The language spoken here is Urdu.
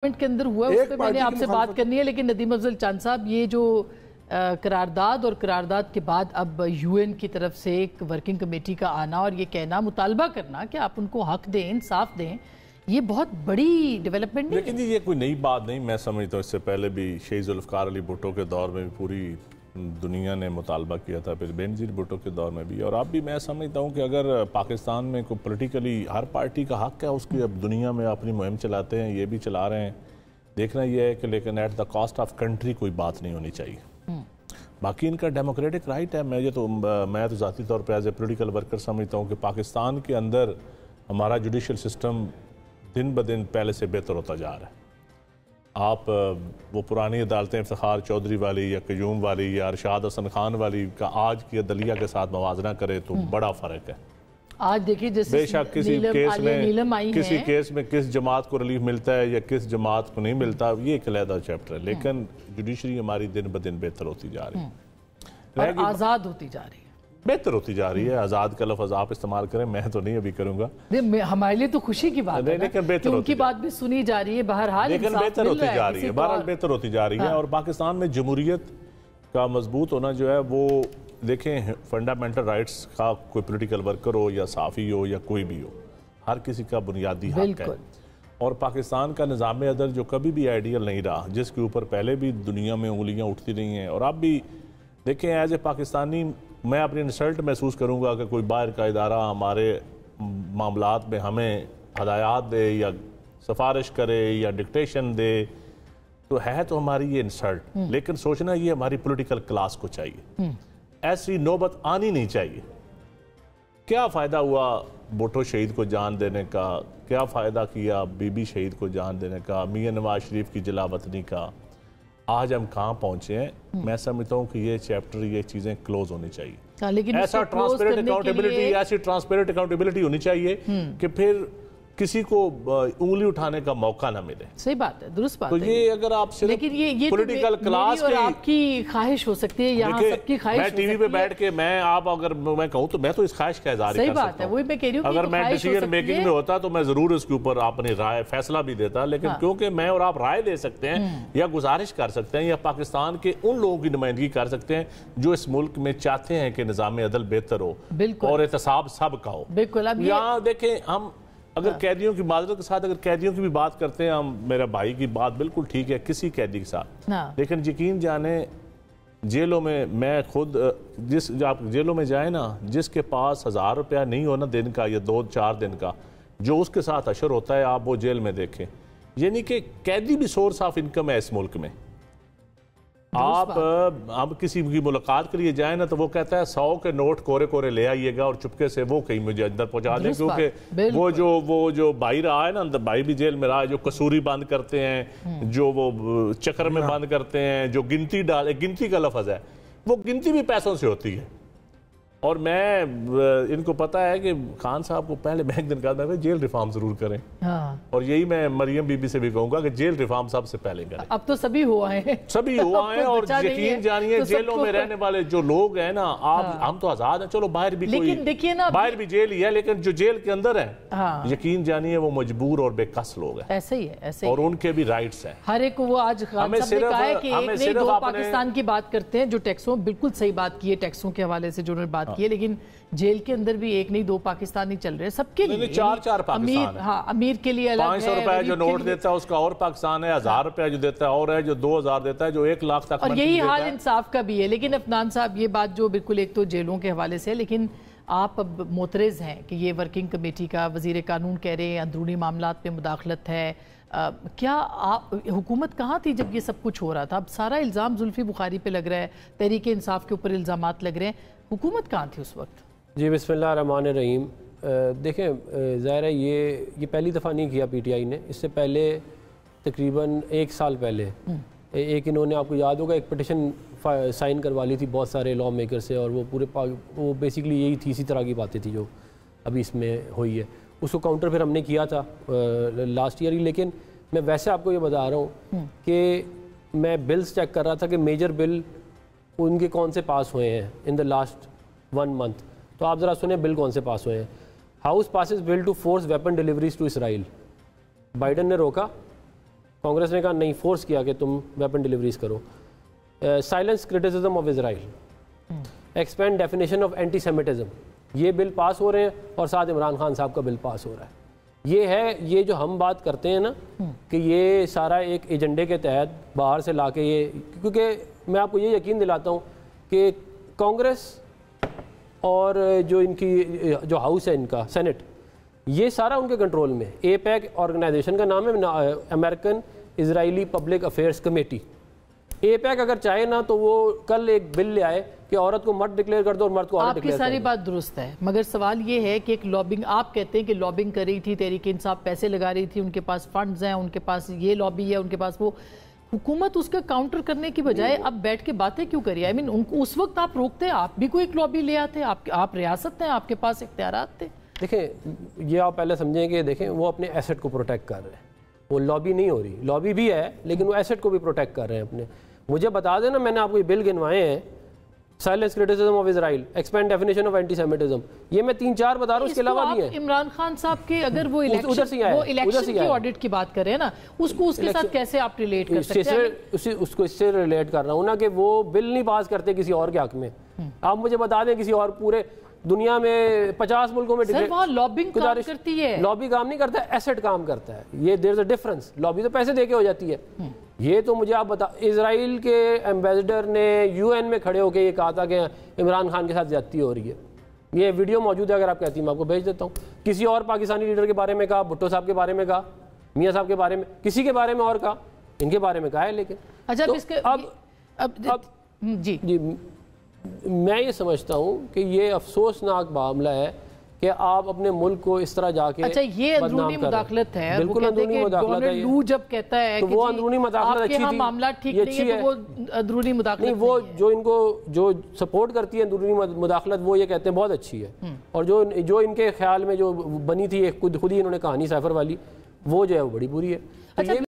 کے اندر ہوا ہے اس پہ میں نے آپ سے بات کرنی ہے، لیکن ندیم افضل چاند صاحب، یہ جو قرارداد اور قرارداد کے بعد اب یو این کی طرف سے ایک ورکنگ کمیٹی کا آنا اور یہ کہنا، مطالبہ کرنا کہ آپ ان کو حق دیں، انصاف دیں، یہ بہت بڑی ڈیولپمنٹ نہیں ہے؟ لیکن یہ کوئی نئی بات نہیں، میں سمجھتا ہوں اس سے پہلے بھی شہید ذوالفقار علی بھٹو کے دور میں بھی پوری دنیا نے مطالبہ کیا تھا، پھر بینظیر بھٹو کے دور میں بھی، اور اب بھی میں سمجھتا ہوں کہ اگر پاکستان میں کوئی پولیٹیکلی ہر پارٹی کا حق ہے اس کی اب دنیا میں اپنی مہم چلاتے ہیں، یہ بھی چلا رہے ہیں، دیکھنا یہ ہے کہ لیکن at the cost of country کوئی بات نہیں ہونی چاہیے۔ باقی ان کا ڈیموکریٹک رائٹ ہے، میں تو ذاتی طور پہ ایز اے پولیٹیکل ورکر سمجھتا ہوں کہ پاکستان کے اندر ہمارا جوڈیشل سسٹم دن بدن پہلے سے بہتر ہوتا جا رہا ہے۔ آپ وہ پرانی عدالتیں افتخار چودھری والی یا قیوم والی یا ارشاد حسن خان والی کا آج کی عدلیہ کے ساتھ موازنہ کرے تو بڑا فرق ہے۔ آج دیکھیں بے شک کسی کیس میں کس جماعت کو ریلیف ملتا ہے یا کس جماعت کو نہیں ملتا، یہ ایک علیحدہ چیپٹر ہے، لیکن جوڈیشری ہماری دن بدن بہتر ہوتی جا رہی ہے اور آزاد ہوتی جا رہی ہے، بہتر ہوتی جا رہی ہے۔ آزاد کا لفظ آپ استعمال کریں، میں تو نہیں ابھی کروں گا، ہمارے لیے تو خوشی کی بات ہے کہ ان کی بات بھی سنی جا رہی ہے، بہرحال لیکن بہتر ہوتی جا رہی ہے، بہرحال بہتر ہوتی جا رہی ہے۔ اور پاکستان میں جمہوریت کا مضبوط ہونا جو ہے وہ دیکھیں، فنڈامنٹل رائٹس کا کوئی پولیٹیکل ورکر ہو یا صحافی ہو یا کوئی بھی ہو، ہر کسی کا بنیادی حق ہے۔ اور پاکستان کا نظام عدل جو کبھی بھی آئیڈیل نہیں رہا، جس کے اوپر پہلے بھی دنیا میں انگلیاں اٹھتی رہی ہیں، اور اب بھی دیکھیں ایز اے پاکستانی میں اپنی انسلٹ محسوس کروں گا کہ کوئی باہر کا ادارہ ہمارے معاملات میں ہمیں ہدایات دے یا سفارش کرے یا ڈکٹیشن دے، تو ہے تو ہماری یہ انسلٹ، لیکن سوچنا یہ ہماری پولیٹیکل کلاس کو چاہیے، ایسی نوبت آنی نہیں چاہیے۔ کیا فائدہ ہوا بھٹو شہید کو جان دینے کا، کیا فائدہ کیا بی بی شہید کو جان دینے کا، میاں نواز شریف کی جلا وطنی کا، آج ہم کہاں پہنچے ہیں؟ میں سمجھتا ہوں کہ یہ چیپٹر، یہ چیزیں کلوز ہونی چاہیے، ایسا ٹرانسپیرنٹ اکاؤنٹیبلٹی ہونی چاہیے کہ پھر کسی کو انگلی اٹھانے کا موقع نہ ملے۔ صحیح بات ہے، درست بات ہے۔ تو یہ اگر آپ صرف پولیٹیکل کلاس اور آپ کی خواہش ہو سکتی ہے، یہاں سب کی خواہش ہو سکتی ہے، میں ٹی وی پہ بیٹھ کے اگر میں کہوں تو میں تو اس خواہش کا اظہار کر سکتا ہوں۔ صحیح بات ہے، وہی میں کہہ رہی ہوں، اگر میں ڈیسیژن میکنگ میں ہوتا تو میں ضرور اس کے اوپر اپنی رائے فیصلہ بھی دیتا، لیکن کیونکہ میں اور آپ رائے دے سکتے ہیں یا گزارش کر سکتے ہیں یا پاکستان کے ان لوگوں کی نمائندگی کر سکتے ہیں جو اس ملک میں چاہتے ہیں کہ نظام عدل بہتر ہو اور احتساب سب کا ہو۔ یہاں دیکھیں، ہم اگر قیدیوں کی معذرت کے ساتھ اگر قیدیوں کی بھی بات کرتے ہیں، ہم میرا بھائی کی بات بالکل ٹھیک ہے کسی قیدی کے ساتھ، لیکن یقین جانیں جیلوں میں میں خود آپ جیلوں میں جائیں نا، جس کے پاس 1000 روپیہ نہیں ہونا دن کا یا 2-4 دن کا، جو اس کے ساتھ اشر ہوتا ہے آپ وہ جیل میں دیکھیں، یعنی کہ قیدی بھی سورس آف انکم ہے اس ملک میں۔ آپ اب کسی کی ملاقات کے لیے جائیں نا تو وہ کہتا ہے 100 کے نوٹ کورے کورے لے آئیے گا اور چپکے سے وہ کہیں مجھے اندر پہنچا دیں، کیونکہ وہ جو بھائی رہا ہے نا، بھائی بھی جیل میں رہا ہے، جو قصوری بند کرتے ہیں، جو وہ چکر میں بند کرتے ہیں، جو گنتی کا لفظ ہے، وہ گنتی بھی پیسوں سے ہوتی ہے۔ اور میں ان کو پتا ہے کہ خان صاحب کو پہلے میں ایک دن کہا تھا جیل ریفارم ضرور کریں، اور یہی میں مریم بی بی سے بھی کہوں گا کہ جیل ریفارم سب سے پہلے کریں۔ اب تو سبھی ہوا ہے، اور یقین جانیے جیلوں میں رہنے والے جو لوگ ہیں نا، ہم تو آزاد ہیں، چلو باہر بھی باہر بھی جیل ہی ہے، لیکن جو جیل کے اندر ہے یقین جانیے وہ مجبور اور بے کس لوگ ہیں، ایسے ہی ہے، اور ان کے بھی رائٹس ہیں۔ ہر ایک وہ آج خان صاحب نے کہا ہے کہ ایک نہیں دو پاکستان کی بات کرتے ہیں جو ٹیکسوں، بالکل صحیح بات کی ہے ٹیکسوں کے حوالے سے جو انہوں نے بات کی ہے، لیکن جیل کے اندر بھی ایک نہیں دو پاکستانی چل رہے ہیں، سب کے لیے 4 پاکستان ہے۔ امیر کے لیے الگ ہے، 500 روپے جو نوٹ دیتا ہے اس کا اور پاکستان ہے، 1000 روپے جو دیتا ہے اور ہے، جو 2000 دیتا ہے، جو 1 لاکھ تک، اور یہی حال انصاف کا بھی ہے۔ لیکن عفنان صاحب یہ بات جو بالکل ایک تو جیلوں کے حوالے سے ہے، لیکن آپ اب معترض ہیں کہ یہ ورکنگ کمیٹی کا وزیر قانون کہہ رہے ہیں اندرونی معاملات میں مداخلت ہے، کیا حکومت کہاں تھی جب یہ سب کچھ ہو رہا تھا؟ اب سارا الزام زلفی بخاری پہ لگ رہا ہے، تحریک انصاف کے اوپر الزامات لگ رہے ہیں، حکومت کہاں تھی اس وقت؟ جی بسم اللہ الرحمن الرحیم۔ دیکھیں ظاہر ہے یہ پہلی دفعہ نہیں کیا پی ٹی آئی نے، اس سے پہلے تقریباً 1 سال پہلے ایک انہوں نے، آپ کو یاد ہوگا، ایک پٹیشن سائن کروا لی تھی بہت سارے لا میکر سے، اور وہ بیسیکلی یہی تھی، اسی طرح کی باتیں تھی جو ابھی اس میں ہوئی ہے، اس کو کاؤنٹر پھر ہم نے کیا تھا لاسٹ ایئر ہی۔ لیکن میں ویسے آپ کو یہ بتا رہا ہوں کہ میں بلز چیک کر رہا تھا کہ میجر بل ان کے کون سے پاس ہوئے ہیں ان دا لاسٹ 1 month، تو آپ ذرا سنیں بل کون سے پاس ہوئے ہیں۔ House passes bill to force weapon deliveries to Israel, Biden نے روکا، کانگریس نے کہا نہیں، فورس کیا کہ تم ویپن ڈلیوریز کرو. Silence criticism of Israel, expand definition of antisemitism, یہ بل پاس ہو رہے ہیں اور ساتھ عمران خان صاحب کا بل پاس ہو رہا ہے. یہ ہے یہ جو ہم بات کرتے ہیں نا کہ یہ سارا ایک ایجنڈے کے تحت باہر سے لا کے یہ، کیونکہ میں آپ کو یہ یقین دلاتا ہوں کہ کانگریس اور جو ان کی جو ہاؤس ہے ان کا سینٹ، یہ سارا ان کے کنٹرول میں. اے پیک آرگنائزیشن کا نام ہے، امریکن اسرائیلی پبلک افیئرس کمیٹی. اے پیک اگر چاہے نا تو وہ کل ایک بل لے آئے کہ عورت کو مرد ڈکلیئر کر دو اور مرد کو عورت ڈکلیئر کر دو. آپ کی ساری بات درست ہے، مگر سوال یہ ہے کہ ایک لابنگ، آپ کہتے ہیں کہ لابنگ کر رہی تھی تحریک انصاف، پیسے لگا رہی تھی، ان کے پاس فنڈز ہیں، ان کے پاس یہ لابی ہے، ان کے پاس وہ. حکومت اس کا کاؤنٹر کرنے کی بجائے اب بیٹھ کے باتیں کیوں کر رہی ہے؟ اس وقت آپ روکتے، آپ بھی کوئی ایک لابی لے آتے، آپ ریاست ہیں، آپ کے پاس اختیارات تھے. دیکھیں یہ آپ پہلے سمجھیں کہ دیکھیں وہ اپنے ایسٹ کو پروٹیکٹ کر رہے ہیں، وہ لابی نہیں ہو رہی، لابی بھی ہے لیکن وہ ایسٹ کو بھی پروٹیکٹ کر رہے ہیں اپنے. مجھے بتا دینا، میں نے آپ کو یہ بل گنوائے ہیں، silence criticism of Israel, expand definition of antisemitism, یہ میں 3-4 بتا رہا ہوں، اس کے علاوہ بھی ہیں. عمران خان صاحب کے اگر وہ الیکشن کی آڈٹ کی بات کریں نا، اس کو اس کے ساتھ کیسے آپ ریلیٹ کر سکتے ہیں؟ اس کو اس سے ریلیٹ کر رہا ہوں نا کہ وہ بل نہیں پاس کرتے کسی اور کے حق میں. آپ مجھے بتا دیں کسی اور پورے دنیا میں 50 ملکوں میں سر وہاں لابنگ کام کرتی ہے. لابی کام نہیں کرتا ہے، ایسٹ کام کرتا ہے. یہ دیر از اے ڈفرنس. لابی تو پیسے دے کے ہو جاتی ہے. یہ تو مجھے آپ بتا، اسرائیل کے ایمبیسڈر نے UN میں کھڑے ہو کے یہ کہا تھا کہ عمران خان کے ساتھ زیادتی ہو رہی ہے. یہ ویڈیو موجود ہے، اگر آپ کہتی ہیں میں آپ کو بھیج دیتا ہوں. کسی اور پاکستانی لیڈر کے بارے میں کہا، بھٹو صاحب کے بارے میں کہا، میاں صاحب کے بارے میں، کسی کے بارے میں اور کہا، ان کے بارے میں کہا ہے. لیکن اچھا جی میں یہ سمجھتا ہوں کہ یہ افسوسناک معاملہ ہے کہ آپ اپنے ملک کو اس طرح جا کے اچھا یہ اندرونی مداخلت ہے. بالکل اندرونی مداخلت ہے. لو جب کہتا ہے کہ وہ اندرونی مداخلت اچھی تھی، معاملات ٹھیک نہیں ہے تو وہ اندرونی مداخلت نہیں. وہ جو ان کو جو سپورٹ کرتی ہے اندرونی مداخلت، وہ یہ کہتے ہیں بہت اچھی ہے. اور جو ان کے خیال میں جو بنی تھی خود ہی انہوں نے کہانی سیفر والی، وہ جو ہے وہ بڑی بری ہے.